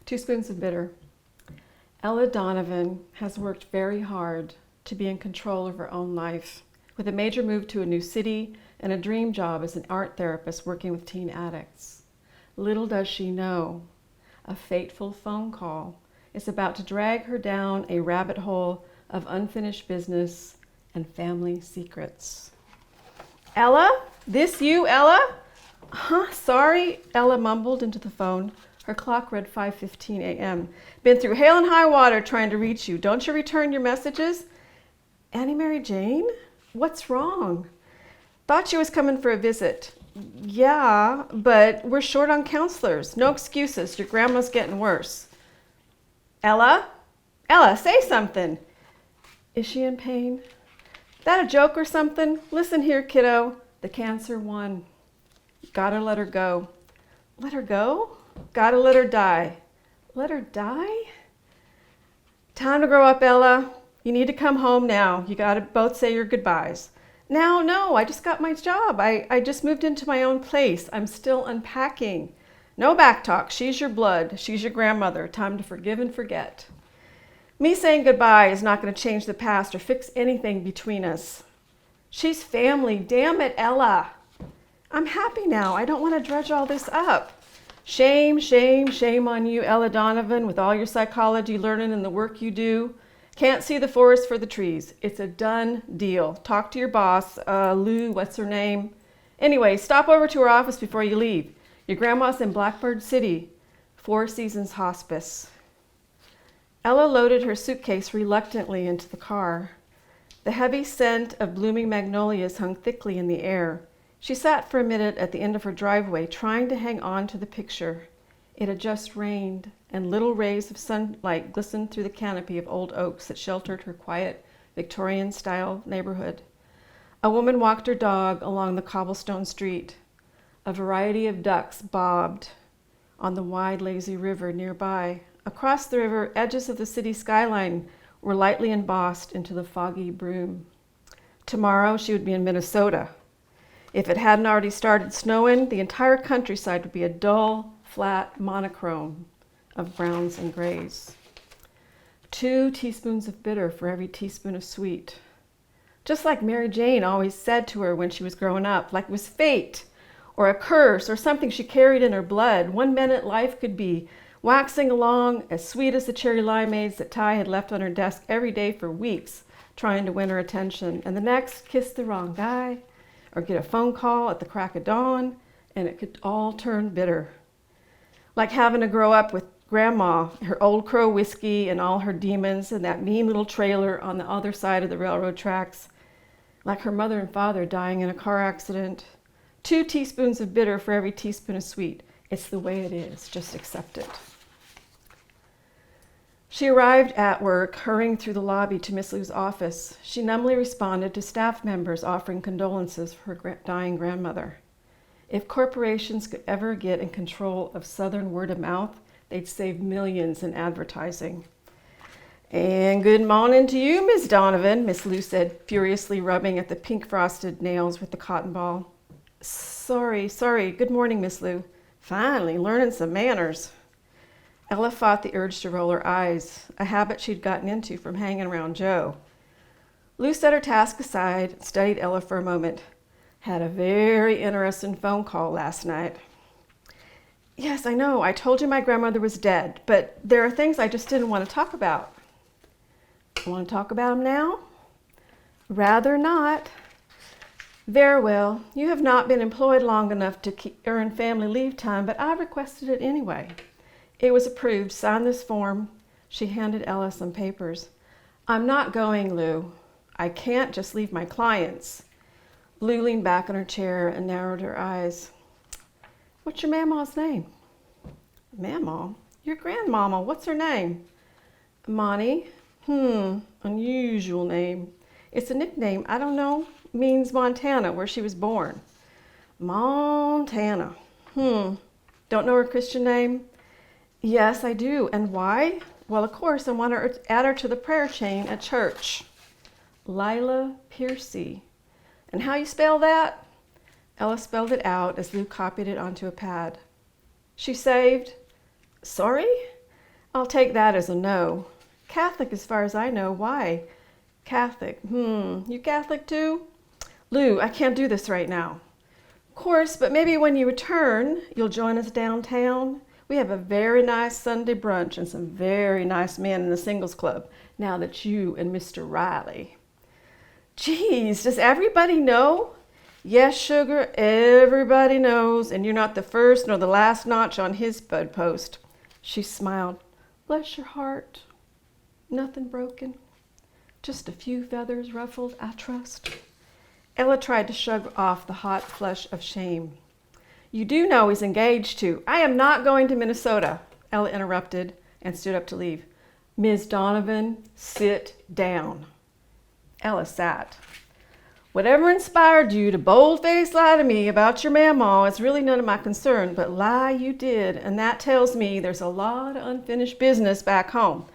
2 spoons of bitter. Ella Donovan has worked very hard to be in control of her own life, with a major move to a new city and a dream job as an art therapist working with teen addicts. Little does she know, a fateful phone call is about to drag her down a rabbit hole of unfinished business and family secrets. Ella? This you, Ella? Huh, sorry, Ella mumbled into the phone. Her clock read 5:15 a.m. Been through hail and high water trying to reach you. Don't you return your messages? Annie Mary Jane? What's wrong? Thought you was coming for a visit. Yeah, but we're short on counselors. No excuses. Your grandma's getting worse. Ella? Ella, say something. Is she in pain? That a joke or something? Listen here, kiddo. The cancer won. Gotta let her go. Let her go? Gotta let her die. Let her die? Time to grow up, Ella. You need to come home now. You gotta both say your goodbyes. Now, no, I just got my job. I just moved into my own place. I'm still unpacking. No backtalk. She's your blood. She's your grandmother. Time to forgive and forget. Me saying goodbye is not going to change the past or fix anything between us. She's family. Damn it, Ella. I'm happy now. I don't want to dredge all this up. Shame, shame, shame on you, Ella Donovan, with all your psychology learning and the work you do. Can't see the forest for the trees. It's a done deal. Talk to your boss, Lou, what's her name? Anyway, stop over to her office before you leave. Your grandma's in Blackbird City, Four Seasons Hospice. Ella loaded her suitcase reluctantly into the car. The heavy scent of blooming magnolias hung thickly in the air. She sat for a minute at the end of her driveway, trying to hang on to the picture. It had just rained, and little rays of sunlight glistened through the canopy of old oaks that sheltered her quiet, Victorian-style neighborhood. A woman walked her dog along the cobblestone street. A variety of ducks bobbed on the wide, lazy river nearby. Across the river, edges of the city skyline were lightly embossed into the foggy brume. Tomorrow she would be in Minnesota. If it hadn't already started snowing, the entire countryside would be a dull, flat monochrome of browns and grays. 2 teaspoons of bitter for every teaspoon of sweet. Just like Mary Jane always said to her when she was growing up, like it was fate or a curse or something she carried in her blood. One minute life could be waxing along as sweet as the cherry limeades that Ty had left on her desk every day for weeks, trying to win her attention. And the next, kiss the wrong guy or get a phone call at the crack of dawn, and it could all turn bitter. Like having to grow up with Grandma, her Old Crow whiskey and all her demons, and that mean little trailer on the other side of the railroad tracks. Like her mother and father dying in a car accident. 2 teaspoons of bitter for every teaspoon of sweet. It's the way it is. Just accept it. She arrived at work, hurrying through the lobby to Miss Lou's office. She numbly responded to staff members offering condolences for her dying grandmother. If corporations could ever get in control of Southern word of mouth, they'd save millions in advertising. And good morning to you, Miss Donovan, Miss Lou said, furiously rubbing at the pink frosted nails with the cotton ball. Sorry. Good morning, Miss Lou. Finally, learning some manners. Ella fought the urge to roll her eyes, a habit she'd gotten into from hanging around Joe. Lou set her task aside and studied Ella for a moment. Had a very interesting phone call last night. Yes, I know. I told you my grandmother was dead, but there are things I just didn't want to talk about. Want to talk about them now? Rather not. Very well. You have not been employed long enough to earn family leave time, but I requested it anyway. It was approved. Sign this form. She handed Ella some papers. I'm not going, Lou. I can't just leave my clients. Lou leaned back in her chair and narrowed her eyes. What's your mama's name? Mama? Your grandmama. What's her name? Monty. Unusual name. It's a nickname. I don't know. Means Montana, where she was born. Montana. Don't know her Christian name? Yes, I do. And why? Well, of course, I want to add her to the prayer chain at church. Lila Piercy. And how you spell that? Ella spelled it out as Lou copied it onto a pad. She saved. Sorry? I'll take that as a no. Catholic as far as I know. Why? Catholic. You Catholic too? Lou, I can't do this right now. Of course, but maybe when you return, you'll join us downtown. We have a very nice Sunday brunch and some very nice men in the singles club, now that you and Mr. Riley. Geez, does everybody know? Yes, sugar, everybody knows, and you're not the first nor the last notch on his bedpost. She smiled. Bless your heart. Nothing broken. Just a few feathers ruffled, I trust. Ella tried to shrug off the hot flush of shame. You do know he's engaged to. I am not going to Minnesota, Ella interrupted and stood up to leave. Ms. Donovan, sit down. Ella sat. Whatever inspired you to bold-faced lie to me about your mamaw is really none of my concern, but lie you did, and that tells me there's a lot of unfinished business back home.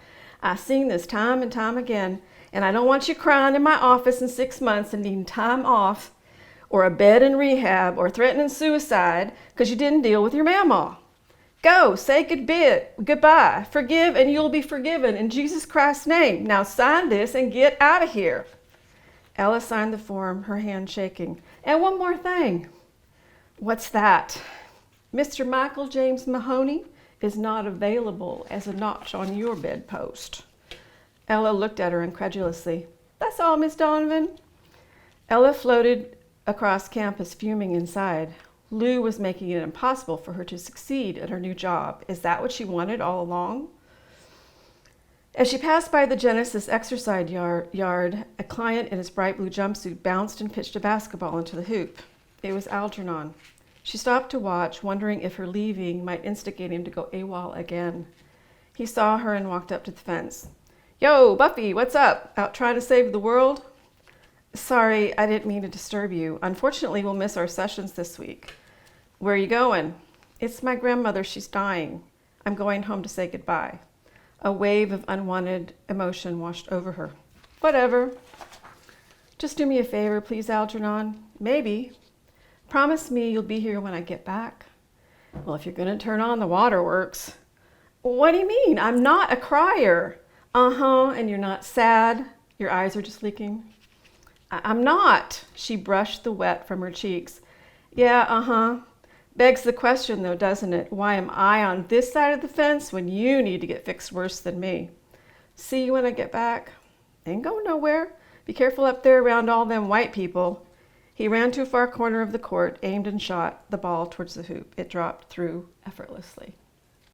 I've seen this time and time again, and I don't want you crying in my office in 6 months and needing time off or a bed in rehab or threatening suicide because you didn't deal with your mamaw. Go, say goodbye, forgive, and you'll be forgiven in Jesus Christ's name. Now sign this and get out of here. Ella signed the form, her hand shaking. And one more thing. What's that? Mr. Michael James Mahoney is not available as a notch on your bedpost. Ella looked at her incredulously. That's all, Miss Donovan? Ella floated across campus, fuming inside. Lou was making it impossible for her to succeed at her new job. Is that what she wanted all along? As she passed by the Genesis exercise yard, a client in his bright blue jumpsuit bounced and pitched a basketball into the hoop. It was Algernon. She stopped to watch, wondering if her leaving might instigate him to go AWOL again. He saw her and walked up to the fence. Yo, Buffy, what's up? Out trying to save the world? Sorry, I didn't mean to disturb you. Unfortunately, we'll miss our sessions this week. Where are you going? It's my grandmother. She's dying. I'm going home to say goodbye. A wave of unwanted emotion washed over her. Whatever. Just do me a favor, please, Algernon. Maybe. Promise me you'll be here when I get back. Well, if you're going to turn on the waterworks. What do you mean? I'm not a crier. And you're not sad? Your eyes are just leaking? I'm not. She brushed the wet from her cheeks. Yeah, Begs the question, though, doesn't it? Why am I on this side of the fence when you need to get fixed worse than me? See you when I get back. Ain't going nowhere. Be careful up there around all them white people. He ran to a far corner of the court, aimed and shot the ball towards the hoop. It dropped through effortlessly.